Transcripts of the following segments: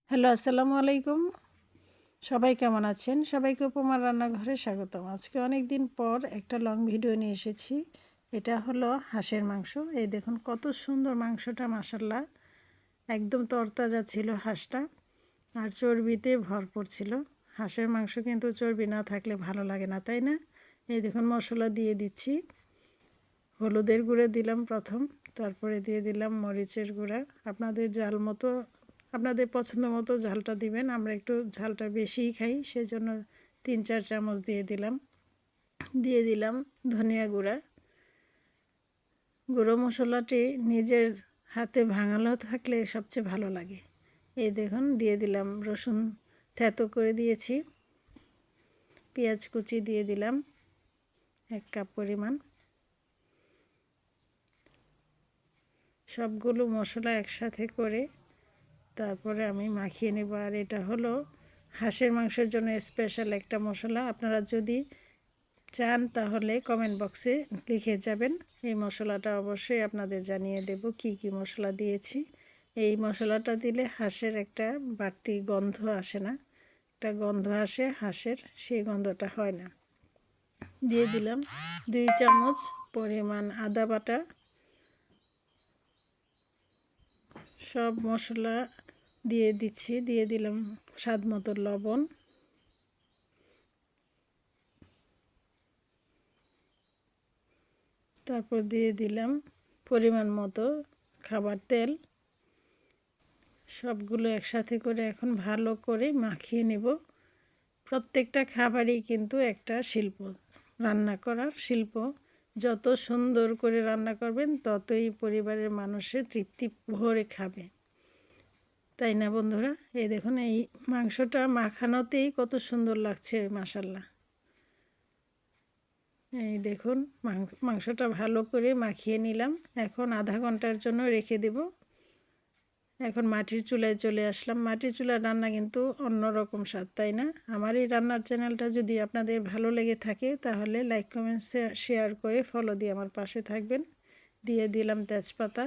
Hello, আসসালামু আলাইকুম। সবাই কেমন আছেন? সবাইকে উপমার রান্নাঘরে স্বাগতম। আজকে অনেক দিন পর একটা লং ভিডিও নিয়ে এসেছি। এটা হলো হাঁসের মাংস। এই দেখুন কত সুন্দর মাংসটা, মাশাআল্লাহ। একদম তরতাজা ছিল হাঁসটা, আর চর্বিতে ভরপুর ছিল। হাঁসের মাংস কিন্তু চর্বি না থাকলে ভালো লাগে না, তাই না? এই দেখুন মশলা দিয়ে দিচ্ছি। হলুদের গুঁড়ো দিলাম প্রথম, তারপরে দিয়ে দিলাম মরিচের গুঁড়া। আপনাদের ঝাল মতো, আপনাদের পছন্দ মতো ঝালটা দিবেন। আমরা একটু ঝালটা বেশিই খাই, সেজন্য 3-4 চামচ দিয়ে দিলাম। দিয়ে দিলাম ধনিয়া গুঁড়া। গুঁড়ো মশলাটি নিজের হাতে ভাঙানো থাকলে সবচেয়ে ভালো লাগে। এই দেখুন দিয়ে দিলাম রসুন থেতো করে দিয়েছি। পেঁয়াজ কুচি দিয়ে দিলাম 1 কাপ পরিমাণ। সবগুলো মশলা একসাথে করে তারপরে আমি মাখিয়ে নেব। আর এটা হলো হাঁসের মাংসের জন্য স্পেশাল একটা মশলা। আপনারা যদি চান তাহলে কমেন্ট বক্সে লিখে যাবেন। এই মশলাটা অবশ্যই আপনাদের জানিয়ে দেব কি কি মশলা দিয়েছি। এই মশলাটা দিলে হাঁসের একটা বাড়তি গন্ধ আসে না, একটা গন্ধ আসে হাঁসের, সেই গন্ধটা হয় না। দিয়ে দিলাম 2 চামচ পরিমাণ আদা বাটা। সব মশলা দিয়ে দিচ্ছি। দিয়ে দিলাম স্বাদ মতো লবণ। তারপর দিয়ে দিলাম পরিমাণ মতো খাবার তেল। সবগুলো একসাথে করে এখন ভালো করে মাখিয়ে নেব। প্রত্যেকটা খাবারই কিন্তু একটা শিল্প, রান্না করার শিল্প। যত সুন্দর করে রান্না করবেন ততই পরিবারের মানুষের তৃপ্তি ভরে খাবে, তাই না বন্ধুরা? এই দেখুন এই মাংসটা মাখানোতেই কত সুন্দর লাগছে, মাশাআল্লাহ। এই দেখুন মাংসটা ভালো করে মাখিয়ে নিলাম। এখন আধা ঘন্টার জন্য রেখে দেব। এখন মাটির চুলায় চলে আসলাম। মাটির চুলার রান্না কিন্তু অন্যরকম স্বাদ, তাই না? আমার এই রান্নার চ্যানেলটা যদি আপনাদের ভালো লেগে থাকে তাহলে লাইক, কমেন্ট, শেয়ার করে ফলো দিয়ে আমার পাশে থাকবেন। দিয়ে দিলাম তেজপাতা।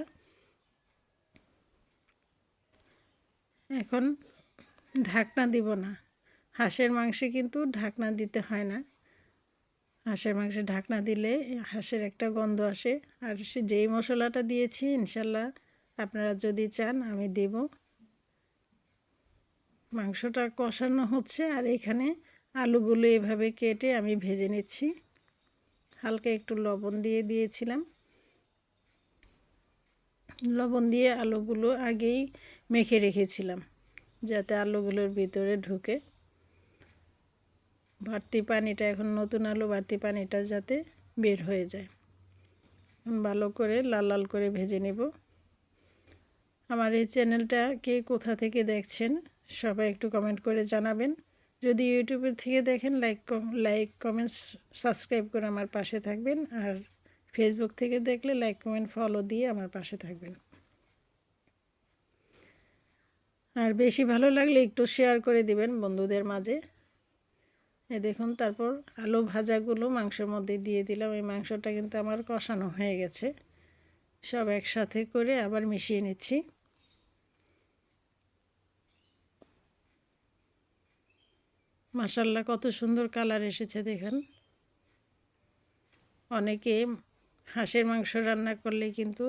এখন ঢাকনা দিব না। হাঁসের মাংসে কিন্তু ঢাকনা দিতে হয় না। হাঁসের মাংসে ঢাকনা দিলে হাঁসের একটা গন্ধ আসে। আর সে যেই মশলাটা দিয়েছি, ইনশাল্লাহ আপনারা যদি চান আমি দেব। মাংসটা কষানো হচ্ছে আর এখানে আলুগুলো এভাবে কেটে আমি ভেজে নিচ্ছি। হালকা একটু লবণ দিয়ে দিয়েছিলাম। লবণ দিয়ে আলুগুলো আগেই মেখে রেখেছিলাম যাতে আলুগুলোর ভিতরে ঢুকে। বাড়তি পানিটা, এখন নতুন আলু, বাড়তি পানিটা যাতে বের হয়ে যায়। ভালো করে লাল লাল করে ভেজে নেব। আমার এই চ্যানেলটা কে কোথা থেকে দেখছেন সবাই একটু কমেন্ট করে জানাবেন। যদি ইউটিউবের থেকে দেখেন লাইক কমেন্টস সাবস্ক্রাইব করে আমার পাশে থাকবেন। আর ফেসবুক থেকে দেখলে লাইক কমেন্ট ফলো দিয়ে আমার পাশে থাকবেন। আর বেশি ভালো লাগলে একটু শেয়ার করে দিবেন বন্ধুদের মাঝে। দেখুন তারপর আলু ভাজাগুলো মাংসের মধ্যে দিয়ে দিলাম। এই মাংসটা কিন্তু আমার কষানো হয়ে গেছে। সব একসাথে করে আবার মিশিয়ে নিচ্ছি। মাশাআল্লাহ কত সুন্দর কালার এসেছে দেখেন। অনেকে হাঁসের মাংস রান্না করলে কিন্তু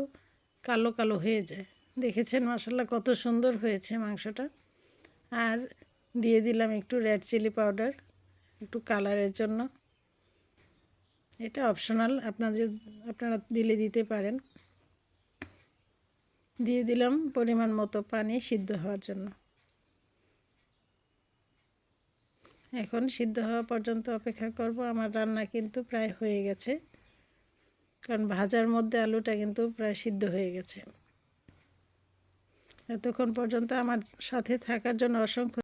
কালো কালো হয়ে যায়। দেখেছেন মাশাআল্লাহ কত সুন্দর হয়েছে মাংসটা। আর দিয়ে দিলাম একটু রেড চিলি পাউডার, একটু কালারের জন্য। এটা অপশনাল, আপনারা দিলে দিতে পারেন। দিয়ে দিলাম পরিমাণ মতো পানি সিদ্ধ হওয়ার জন্য। এখন সিদ্ধ হওয়া পর্যন্ত অপেক্ষা করব। আমার রান্না কিন্তু প্রায় হয়ে গেছে, কারণ ভাজার মধ্যে আলুটা কিন্তু প্রায় সিদ্ধ হয়ে গেছে। এতক্ষণ পর্যন্ত আমার সাথে থাকার জন্য অসংখ্য